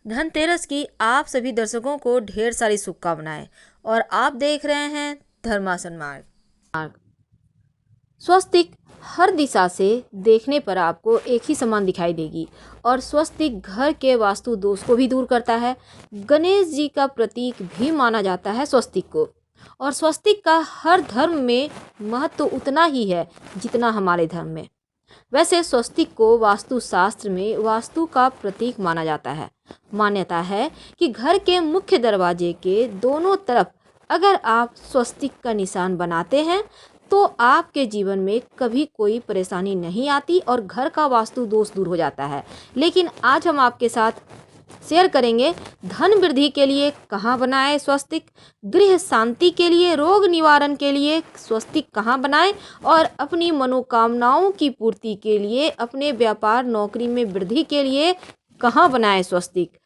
धनतेरस की आप सभी दर्शकों को ढेर सारी शुभकामनाएं। और आप देख रहे हैं धर्मासन मार्ग। स्वस्तिक हर दिशा से देखने पर आपको एक ही समान दिखाई देगी और स्वस्तिक घर के वास्तु दोष को भी दूर करता है। गणेश जी का प्रतीक भी माना जाता है स्वस्तिक को, और स्वस्तिक का हर धर्म में महत्व तो उतना ही है जितना हमारे धर्म में। वैसे स्वस्तिक को वास्तुशास्त्र में वास्तु का प्रतीक माना जाता है। मान्यता है कि घर के मुख्य दरवाजे के दोनों तरफ अगर आप स्वस्तिक का निशान बनाते हैं तो आपके जीवन में कभी कोई परेशानी नहीं आती और घर का वास्तु दोष दूर हो जाता है। लेकिन आज हम आपके साथ शेयर करेंगे धन वृद्धि के लिए कहाँ बनाएं स्वस्तिक, गृह शांति के लिए, रोग निवारण के लिए स्वस्तिक कहाँ बनाएं और अपनी मनोकामनाओं की पूर्ति के लिए, अपने व्यापार नौकरी में वृद्धि के लिए कहाँ बनाएं स्वस्तिक।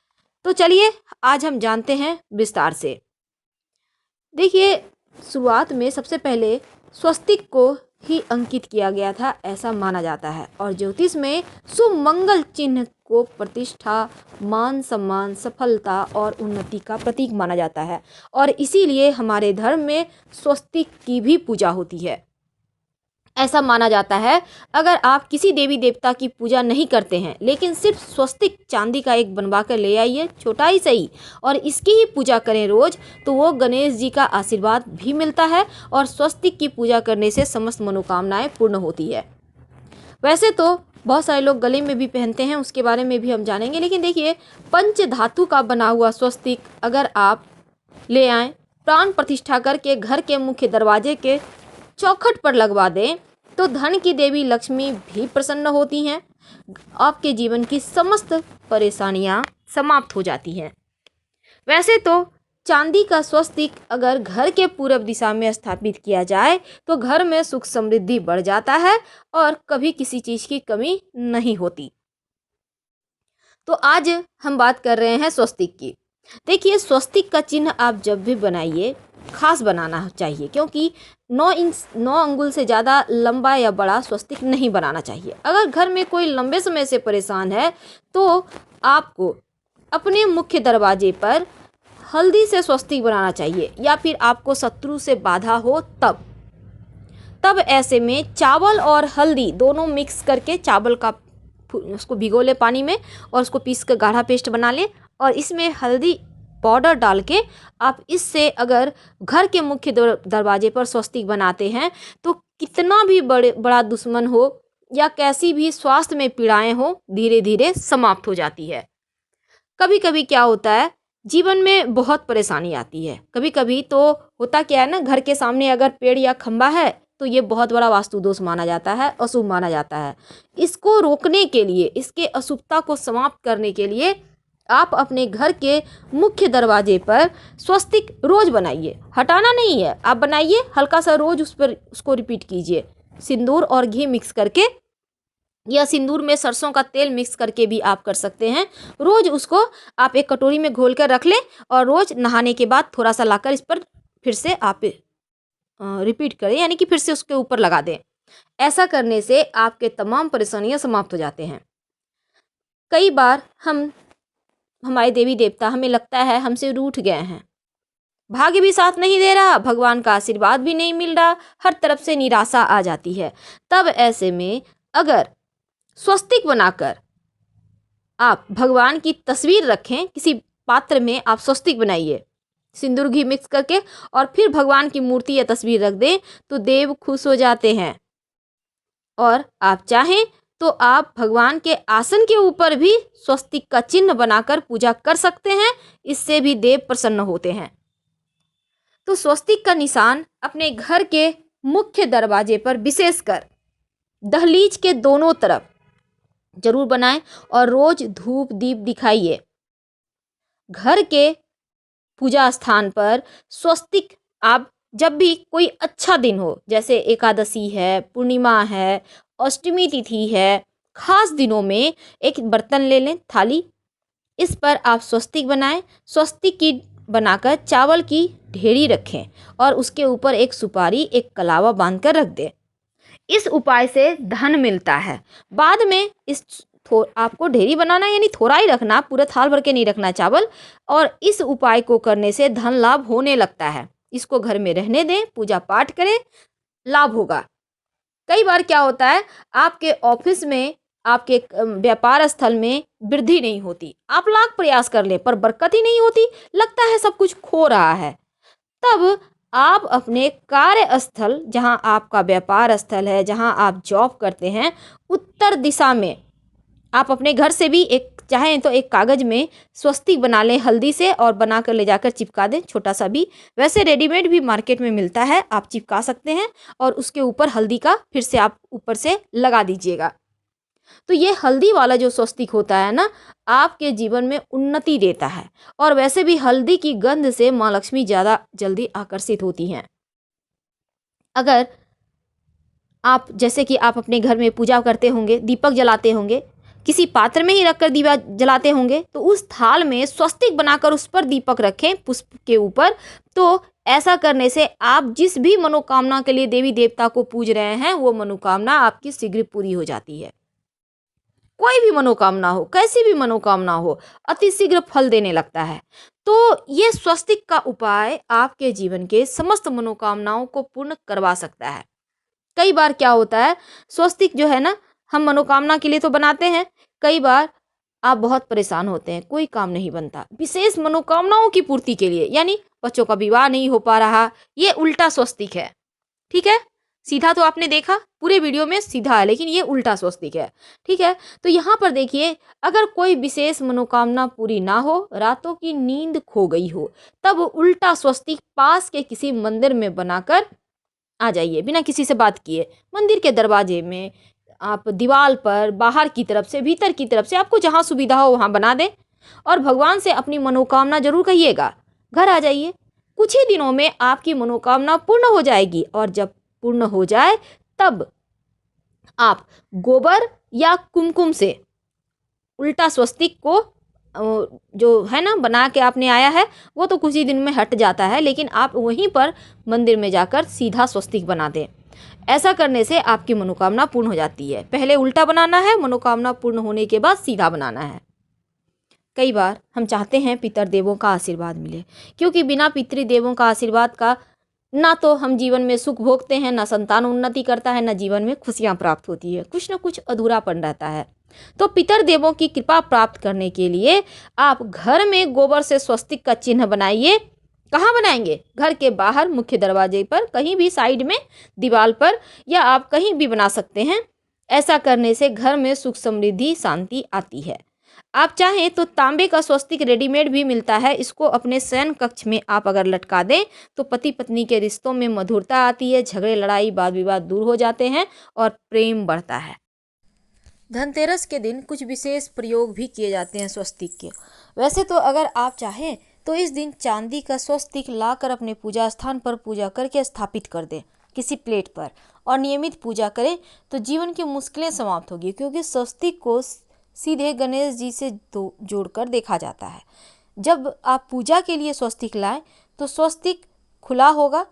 तो चलिए आज हम जानते हैं विस्तार से। देखिए, शुरुआत में सबसे पहले स्वस्तिक को ही अंकित किया गया था ऐसा माना जाता है, और ज्योतिष में शुभ मंगल चिन्ह को प्रतिष्ठा, मान सम्मान, सफलता और उन्नति का प्रतीक माना जाता है, और इसीलिए हमारे धर्म में स्वस्तिक की भी पूजा होती है। ऐसा माना जाता है अगर आप किसी देवी देवता की पूजा नहीं करते हैं लेकिन सिर्फ स्वस्तिक चांदी का एक बनवा कर ले आइए, छोटा ही सही, और इसकी ही पूजा करें रोज, तो वो गणेश जी का आशीर्वाद भी मिलता है और स्वस्तिक की पूजा करने से समस्त मनोकामनाएं पूर्ण होती है। वैसे तो बहुत सारे लोग गले में भी पहनते हैं, उसके बारे में भी हम जानेंगे। लेकिन देखिए, पंच धातु का बना हुआ स्वस्तिक अगर आप ले आएँ, प्राण प्रतिष्ठा करके घर के मुख्य दरवाजे के चौखट पर लगवा दें तो धन की देवी लक्ष्मी भी प्रसन्न होती हैं। आपके जीवन की समस्त परेशानियां समाप्त हो जाती हैं। वैसे तो चांदी का स्वस्तिक अगर घर के पूर्व दिशा में स्थापित किया जाए तो घर में सुख समृद्धि बढ़ जाता है और कभी किसी चीज की कमी नहीं होती। तो आज हम बात कर रहे हैं स्वस्तिक की। देखिए, स्वस्तिक का चिन्ह आप जब भी बनाइए खास बनाना चाहिए, क्योंकि 9 अंगुल से ज़्यादा लंबा या बड़ा स्वस्तिक नहीं बनाना चाहिए। अगर घर में कोई लंबे समय से परेशान है तो आपको अपने मुख्य दरवाजे पर हल्दी से स्वस्तिक बनाना चाहिए, या फिर आपको शत्रु से बाधा हो तब ऐसे में चावल और हल्दी दोनों मिक्स करके, चावल का उसको भिगो ले पानी में और उसको पीस कर गाढ़ा पेस्ट बना ले, और इसमें हल्दी पाउडर डाल के आप इससे अगर घर के मुख्य दरवाजे पर स्वस्तिक बनाते हैं तो कितना भी बड़ा दुश्मन हो या कैसी भी स्वास्थ्य में पीड़ाएं हो, धीरे धीरे समाप्त हो जाती है। कभी कभी क्या होता है, जीवन में बहुत परेशानी आती है। कभी कभी तो होता क्या है ना, घर के सामने अगर पेड़ या खंबा है तो ये बहुत बड़ा वास्तु दोष माना जाता है, अशुभ माना जाता है। इसको रोकने के लिए, इसके अशुभता को समाप्त करने के लिए आप अपने घर के मुख्य दरवाजे पर स्वस्तिक रोज बनाइए, हटाना नहीं है, आप बनाइए, हल्का सा रोज उस पर उसको रिपीट कीजिए। सिंदूर और घी मिक्स करके या सिंदूर में सरसों का तेल मिक्स करके भी आप कर सकते हैं। रोज उसको आप एक कटोरी में घोल कर रख लें और रोज नहाने के बाद थोड़ा सा लाकर इस पर फिर से आप रिपीट करें, यानी कि फिर से उसके ऊपर लगा दें। ऐसा करने से आपके तमाम परेशानियां समाप्त हो जाते हैं। कई बार हमारे देवी देवता, हमें लगता है हमसे रूठ गए हैं, भाग्य भी साथ नहीं दे रहा, भगवान का आशीर्वाद भी नहीं मिल रहा, हर तरफ से निराशा आ जाती है। तब ऐसे में अगर स्वस्तिक बनाकर आप भगवान की तस्वीर रखें, किसी पात्र में आप स्वस्तिक बनाइए सिंदूर घी मिक्स करके, और फिर भगवान की मूर्ति या तस्वीर रख दें तो देव खुश हो जाते हैं। और आप चाहें तो आप भगवान के आसन के ऊपर भी स्वस्तिक का चिन्ह बनाकर पूजा कर सकते हैं, इससे भी देव प्रसन्न होते हैं। तो स्वस्तिक का निशान अपने घर के मुख्य दरवाजे पर, विशेषकर दहलीज के दोनों तरफ जरूर बनाएं और रोज धूप दीप दिखाइए। घर के पूजा स्थान पर स्वस्तिक आप जब भी कोई अच्छा दिन हो, जैसे एकादशी है, पूर्णिमा है, अष्टमी तिथि है, खास दिनों में एक बर्तन ले लें, थाली, इस पर आप स्वस्तिक बनाएं। स्वस्तिक की बनाकर चावल की ढेरी रखें और उसके ऊपर एक सुपारी, एक कलावा बांध कर रख दें। इस उपाय से धन मिलता है। बाद में इस आपको ढेरी बनाना यानी थोड़ा ही रखना, पूरा थाल भर के नहीं रखना चावल। और इस उपाय को करने से धन लाभ होने लगता है। इसको घर में रहने दें, पूजा पाठ करें, लाभ होगा। कई बार क्या होता है, आपके ऑफिस में, आपके व्यापार स्थल में वृद्धि नहीं होती, आप लाख प्रयास कर ले पर बरकत ही नहीं होती, लगता है सब कुछ खो रहा है। तब आप अपने कार्यस्थल, जहां आपका व्यापार स्थल है, जहां आप जॉब करते हैं, उत्तर दिशा में आप अपने घर से भी एक चाहें तो एक कागज में स्वस्तिक बना लें हल्दी से, और बना कर ले जाकर चिपका दें, छोटा सा भी। वैसे रेडीमेड भी मार्केट में मिलता है, आप चिपका सकते हैं, और उसके ऊपर हल्दी का फिर से आप ऊपर से लगा दीजिएगा। तो ये हल्दी वाला जो स्वस्तिक होता है ना, आपके जीवन में उन्नति देता है। और वैसे भी हल्दी की गंध से माँ लक्ष्मी ज़्यादा जल्दी आकर्षित होती हैं। अगर आप, जैसे कि आप अपने घर में पूजा करते होंगे, दीपक जलाते होंगे, किसी पात्र में ही रखकर दीवा जलाते होंगे, तो उस थाल में स्वस्तिक बनाकर उस पर दीपक रखें पुष्प के ऊपर। तो ऐसा करने से आप जिस भी मनोकामना के लिए देवी देवता को पूज रहे हैं, वो मनोकामना आपकी शीघ्र पूरी हो जाती है। कोई भी मनोकामना हो, कैसी भी मनोकामना हो, अति शीघ्र फल देने लगता है। तो ये स्वस्तिक का उपाय आपके जीवन के समस्त मनोकामनाओं को पूर्ण करवा सकता है। कई बार क्या होता है, स्वस्तिक जो है ना, हम मनोकामना के लिए तो बनाते हैं, कई बार आप बहुत परेशान होते हैं, कोई काम नहीं बनता, विशेष मनोकामनाओं की पूर्ति के लिए, यानी बच्चों का विवाह नहीं हो पा रहा, ये उल्टा स्वस्तिक है। ठीक है, सीधा तो आपने देखा पूरे वीडियो में सीधा है, लेकिन ये उल्टा स्वस्तिक है। ठीक है, तो यहाँ पर देखिए, अगर कोई विशेष मनोकामना पूरी ना हो, रातों की नींद खो गई हो, तब उल्टा स्वस्तिक पास के किसी मंदिर में बनाकर आ जाइए, बिना किसी से बात किए। मंदिर के दरवाजे में, आप दीवार पर, बाहर की तरफ से, भीतर की तरफ से, आपको जहाँ सुविधा हो वहाँ बना दें, और भगवान से अपनी मनोकामना जरूर कहिएगा। घर आ जाइए, कुछ ही दिनों में आपकी मनोकामना पूर्ण हो जाएगी। और जब पूर्ण हो जाए, तब आप गोबर या कुमकुम से उल्टा स्वस्तिक को जो है ना बना के आपने आया है, वो तो कुछ ही दिन में हट जाता है, लेकिन आप वहीं पर मंदिर में जाकर सीधा स्वस्तिक बना दें। ऐसा करने से आपकी मनोकामना पूर्ण हो जाती है। पहले उल्टा बनाना है, मनोकामना पूर्ण होने के बाद सीधा बनाना है। कई बार हम चाहते हैं पितृदेवों का आशीर्वाद मिले, क्योंकि बिना पितृदेवों का आशीर्वाद का ना तो हम जीवन में सुख भोगते हैं, ना संतान उन्नति करता है, ना जीवन में खुशियां प्राप्त होती है, कुछ ना कुछ अधूरापन रहता है। तो पितृदेवों की कृपा प्राप्त करने के लिए आप घर में गोबर से स्वस्तिक का चिन्ह बनाइए। कहाँ बनाएंगे? घर के बाहर, मुख्य दरवाजे पर, कहीं भी साइड में, दीवार पर, या आप कहीं भी बना सकते हैं। ऐसा करने से घर में सुख समृद्धि शांति आती है। आप चाहें तो तांबे का स्वस्तिक रेडीमेड भी मिलता है, इसको अपने शयन कक्ष में आप अगर लटका दें तो पति पत्नी के रिश्तों में मधुरता आती है, झगड़े लड़ाई वाद विवाद दूर हो जाते हैं और प्रेम बढ़ता है। धनतेरस के दिन कुछ विशेष प्रयोग भी किए जाते हैं स्वस्तिक के। वैसे तो अगर आप चाहें तो इस दिन चांदी का स्वस्तिक लाकर अपने पूजा स्थान पर पूजा करके स्थापित कर दें किसी प्लेट पर, और नियमित पूजा करें तो जीवन की मुश्किलें समाप्त होगी, क्योंकि स्वस्तिक को सीधे गणेश जी से जोड़कर देखा जाता है। जब आप पूजा के लिए स्वस्तिक लाएं तो स्वस्तिक खुला होगा,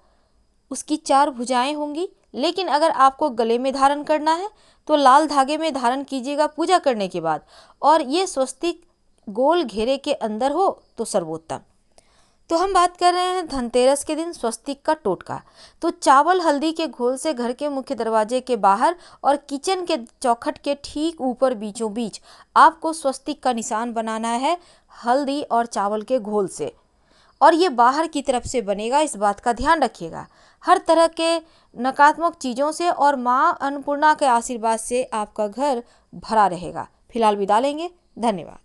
उसकी 4 भुजाएं होंगी, लेकिन अगर आपको गले में धारण करना है तो लाल धागे में धारण कीजिएगा पूजा करने के बाद, और ये स्वस्तिक गोल घेरे के अंदर हो तो सर्वोत्तम। तो हम बात कर रहे हैं धनतेरस के दिन स्वस्तिक का टोटका। तो चावल हल्दी के घोल से घर के मुख्य दरवाजे के बाहर और किचन के चौखट के ठीक ऊपर बीचों बीच आपको स्वस्तिक का निशान बनाना है, हल्दी और चावल के घोल से, और ये बाहर की तरफ से बनेगा, इस बात का ध्यान रखिएगा। हर तरह के नकारात्मक चीज़ों से और माँ अन्नपूर्णा के आशीर्वाद से आपका घर भरा रहेगा। फिलहाल विदा लेंगे, धन्यवाद।